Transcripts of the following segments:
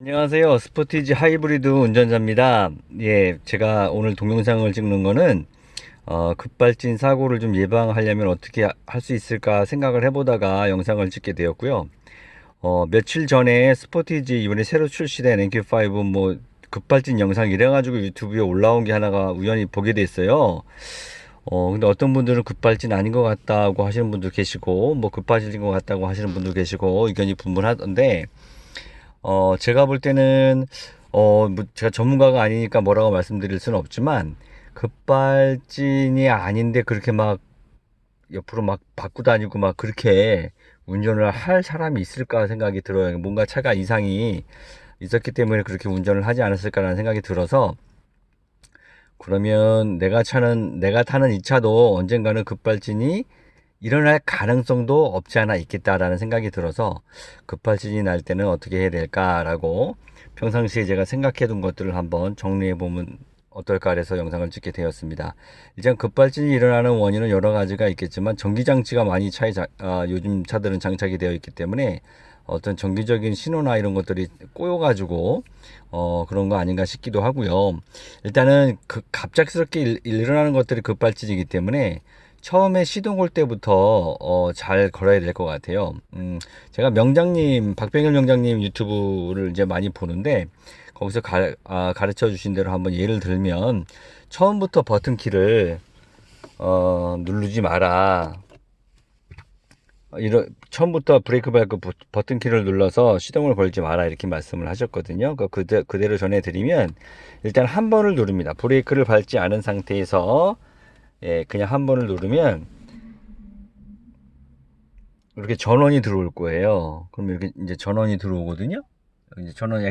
안녕하세요. 스포티지 하이브리드 운전자입니다. 예, 제가 오늘 동영상을 찍는 거는 급발진 사고를 좀 예방하려면 어떻게 할 수 있을까 생각을 해보다가 영상을 찍게 되었고요. 며칠 전에 스포티지 이번에 새로 출시된 NQ5 뭐 급발진 영상 이래가지고 유튜브에 올라온 게 하나가 우연히 보게 됐어요. 근데 어떤 분들은 급발진 아닌 것 같다고 하시는 분도 계시고, 뭐 급발진인 것 같다고 하시는 분도 계시고, 의견이 분분하던데, 제가 볼 때는, 뭐 제가 전문가가 아니니까 뭐라고 말씀드릴 수는 없지만, 급발진이 아닌데 그렇게 막 옆으로 막 받고 다니고 막 그렇게 운전을 할 사람이 있을까 생각이 들어요. 뭔가 차가 이상이 있었기 때문에 그렇게 운전을 하지 않았을까라는 생각이 들어서, 그러면 내가 타는 이 차도 언젠가는 급발진이 일어날 가능성도 없지 않아 있겠다라는 생각이 들어서 급발진이 날 때는 어떻게 해야 될까라고 평상시에 제가 생각해 둔 것들을 한번 정리해 보면 어떨까 해서 영상을 찍게 되었습니다. 일단 급발진이 일어나는 원인은 여러 가지가 있겠지만 전기장치가 많이 요즘 차들은 장착이 되어 있기 때문에 어떤 정기적인 신호나 이런 것들이 꼬여가지고 그런 거 아닌가 싶기도 하고요. 일단은 갑작스럽게 일어나는 것들이 급발진이기 때문에 처음에 시동 걸 때부터 잘 걸어야 될 것 같아요. 제가 박병일 명장님 유튜브를 이제 많이 보는데 거기서 가르쳐 주신 대로 한번 예를 들면 처음부터 버튼키를 누르지 마라. 처음부터 브레이크 밟고 버튼키를 눌러서 시동을 걸지 마라 이렇게 말씀을 하셨거든요. 그대로 전해드리면 일단 한 번을 누릅니다. 브레이크를 밟지 않은 상태에서 그냥 한 번을 누르면 이렇게 전원이 들어올 거예요. 그럼 이렇게 이제 전원이 들어오거든요. 이제 전원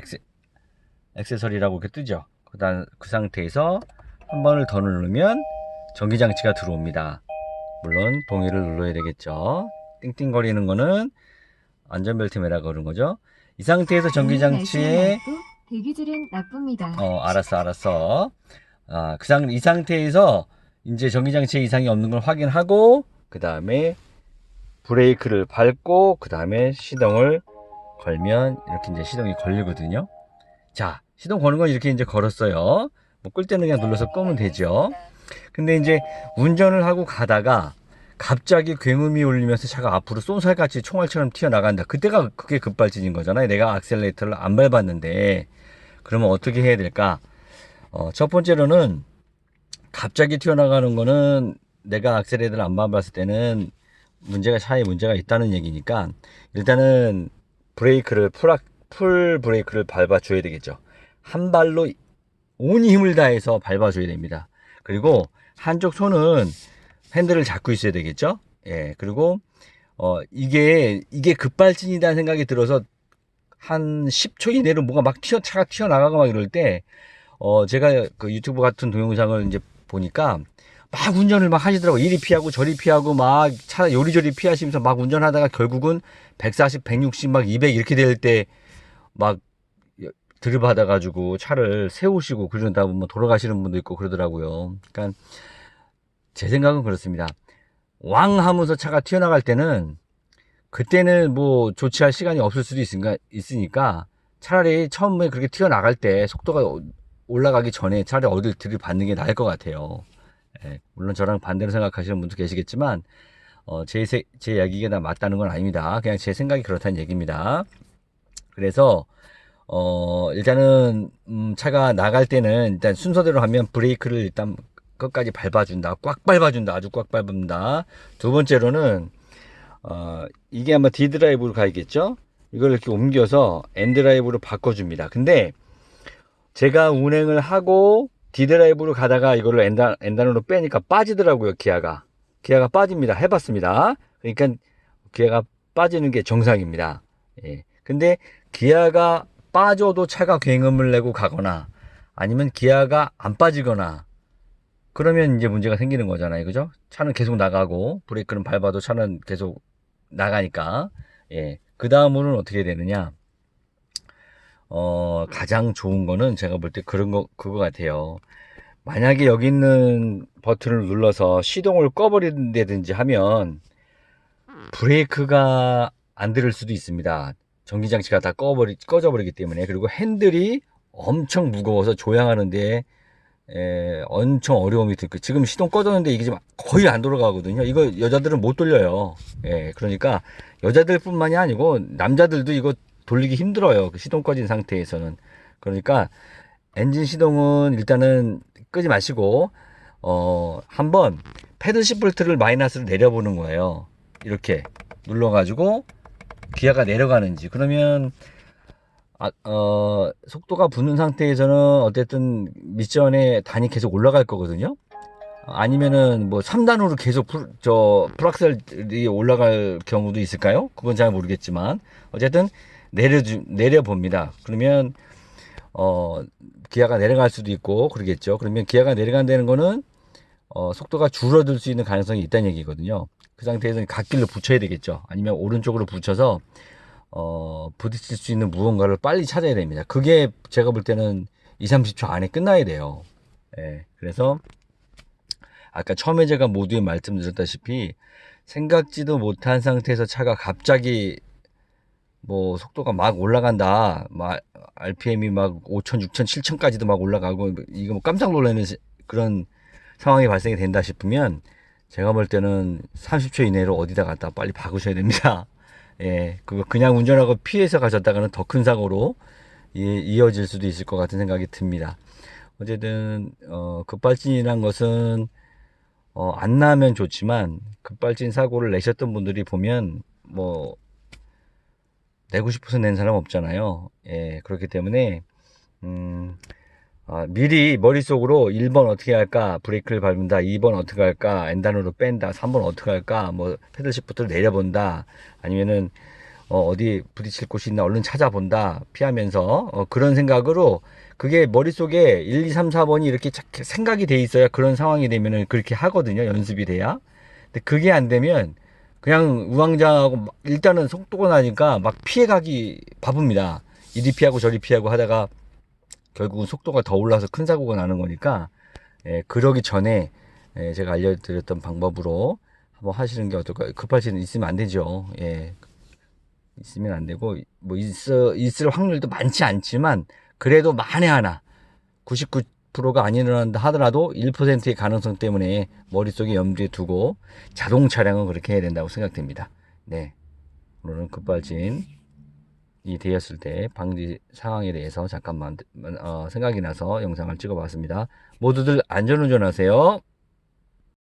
액세서리라고 이렇게 뜨죠. 그 상태에서 한 번을 더 누르면 전기장치가 들어옵니다. 물론 동의를 눌러야 되겠죠. 띵띵거리는 거는 안전벨트 매라고 그러는 거죠. 이 상태에서 전기장치에 대기질은 나쁩니다. 알았어. 이 상태에서 이제 전기장치에 이상이 없는 걸 확인하고 그 다음에 브레이크를 밟고 그 다음에 시동을 걸면 이렇게 이제 시동이 걸리거든요. 자, 시동 거는 건 이렇게 이제 걸었어요. 뭐 끌 때는 그냥 눌러서 끄면 되죠. 근데 이제 운전을 하고 가다가 갑자기 굉음이 울리면서 차가 앞으로 쏜살같이 총알처럼 튀어나간다. 그게 급발진인 거잖아요. 내가 악셀레이터를 안 밟았는데. 그러면 어떻게 해야 될까? 첫 번째로는 갑자기 튀어나가는 거는 내가 악셀레이터를 안 밟았을 때는 차에 문제가 있다는 얘기니까 일단은 풀 브레이크를 밟아줘야 되겠죠. 한 발로 온 힘을 다해서 밟아줘야 됩니다. 그리고 한쪽 손은 핸들을 잡고 있어야 되겠죠. 예, 그리고 이게 급발진이라는 생각이 들어서 한 10초 이내로 뭐가 막 차가 튀어나가고 막 이럴 때 제가 그 유튜브 같은 동영상을 이제 보니까 막 운전을 막 하시더라고. 이리 피하고 저리 피하고 막 차 요리조리 피하시면서 막 운전하다가 결국은 140, 160, 막 200 이렇게 될 때 막 들이받아가지고 차를 세우시고 그러다 보면 돌아가시는 분도 있고 그러더라고요. 그러니까 제 생각은 그렇습니다. 왕 하면서 차가 튀어나갈 때는 그때는 뭐 조치할 시간이 없을 수도 있으니까 차라리 처음에 그렇게 튀어나갈 때 속도가 올라가기 전에 차라리 어딜 들이받는 게 나을 것 같아요. 예, 물론 저랑 반대로 생각하시는 분도 계시겠지만 제 이야기가 다 맞다는 건 아닙니다. 그냥 제 생각이 그렇다는 얘기입니다. 그래서 일단은 차가 나갈 때는 일단 순서대로 하면 브레이크를 일단 끝까지 밟아준다. 꽉 밟아준다. 아주 꽉 밟는다. 두 번째로는 이게 아마 D 드라이브로 가야겠죠. 이걸 이렇게 옮겨서 N 드라이브로 바꿔줍니다. 근데 제가 운행을 하고 D 드라이브로 가다가 이거를 N단으로 빼니까 빠지더라고요. 기아가 빠집니다. 해봤습니다. 그러니까 기아가 빠지는 게 정상입니다. 예. 근데 기아가 빠져도 차가 굉음을 내고 가거나 아니면 기아가 안 빠지거나 그러면 이제 문제가 생기는 거잖아요. 그죠? 차는 계속 나가고 브레이크는 밟아도 차는 계속 나가니까. 예. 그 다음으로는 어떻게 되느냐? 가장 좋은 거는 제가 볼 때 그거 같아요. 만약에 여기 있는 버튼을 눌러서 시동을 꺼버린다든지 하면 브레이크가 안 들을 수도 있습니다. 전기장치가 다 꺼져 버리기 때문에. 그리고 핸들이 엄청 무거워서 조향하는데 엄청 어려움이 들고, 지금 시동 꺼졌는데 이게 지금 거의 안 돌아가거든요. 이거 여자들은 못 돌려요. 그러니까 여자들뿐만이 아니고 남자들도 이거 돌리기 힘들어요. 그 시동 꺼진 상태에서는. 그러니까 엔진 시동은 일단은 끄지 마시고 한번 패들 시프트를 마이너스로 내려보는 거예요. 이렇게 눌러가지고 기아가 내려가는지. 그러면 속도가 붙는 상태에서는 어쨌든 미션의 단이 계속 올라갈 거거든요. 아니면은 뭐 3단으로 계속 풀악셀이 올라갈 경우도 있을까요? 그건 잘 모르겠지만 어쨌든 내려봅니다. 그러면 기아가 내려갈 수도 있고 그러겠죠. 그러면 기아가 내려간다는 거는 속도가 줄어들 수 있는 가능성이 있다는 얘기거든요. 그 상태에서는 갓길로 붙여야 되겠죠. 아니면 오른쪽으로 붙여서 부딪힐 수 있는 무언가를 빨리 찾아야 됩니다. 그게 제가 볼 때는 2, 30초 안에 끝나야 돼요. 그래서 아까 처음에 제가 모두에 말씀드렸다시피 생각지도 못한 상태에서 차가 갑자기 뭐 속도가 막 올라간다, 막 RPM이 막 5천, 6천, 7천까지도 막 올라가고 이거 뭐 깜짝 놀라는 그런 상황이 발생이 된다 싶으면 제가 볼 때는 30초 이내로 어디다 갖다 빨리 박으셔야 됩니다. 그거 그냥 운전하고 피해서 가셨다가는 더 큰 사고로 이어질 수도 있을 것 같은 생각이 듭니다. 어쨌든 급발진이란 것은 안 나면 좋지만 급발진 사고를 내셨던 분들이 보면 뭐 내고 싶어서 낸 사람 없잖아요. 그렇기 때문에 미리 머릿속으로 1번 어떻게 할까, 브레이크를 밟는다, 2번 어떻게 할까, 엔단으로 뺀다, 3번 어떻게 할까, 뭐 패들 시프트를 내려본다, 아니면은 어디 부딪힐 곳이 있나 얼른 찾아본다, 피하면서 그런 생각으로, 그게 머릿속에 1, 2, 3, 4번이 이렇게 생각이 돼 있어야 그런 상황이 되면은 그렇게 하거든요. 연습이 돼야. 근데 그게 안 되면 그냥 우왕좌왕하고 일단은 속도가 나니까 막 피해가기 바쁩니다. 이리 피하고 저리 피하고 하다가 결국은 속도가 더 올라서 큰 사고가 나는 거니까 그러기 전에 제가 알려드렸던 방법으로 한번 하시는 게 어떨까요? 급하시는 있으면 안 되죠. 있으면 안 되고 뭐 있을 확률도 많지 않지만 그래도 만에 하나 99%가 안 일어난다 하더라도 1%의 가능성 때문에 머릿속에 염두에 두고 자동 차량은 그렇게 해야 된다고 생각됩니다. 오늘은 급발진이 되었을 때 방지 상황에 대해서 잠깐만 생각이 나서 영상을 찍어봤습니다. 모두들 안전운전하세요.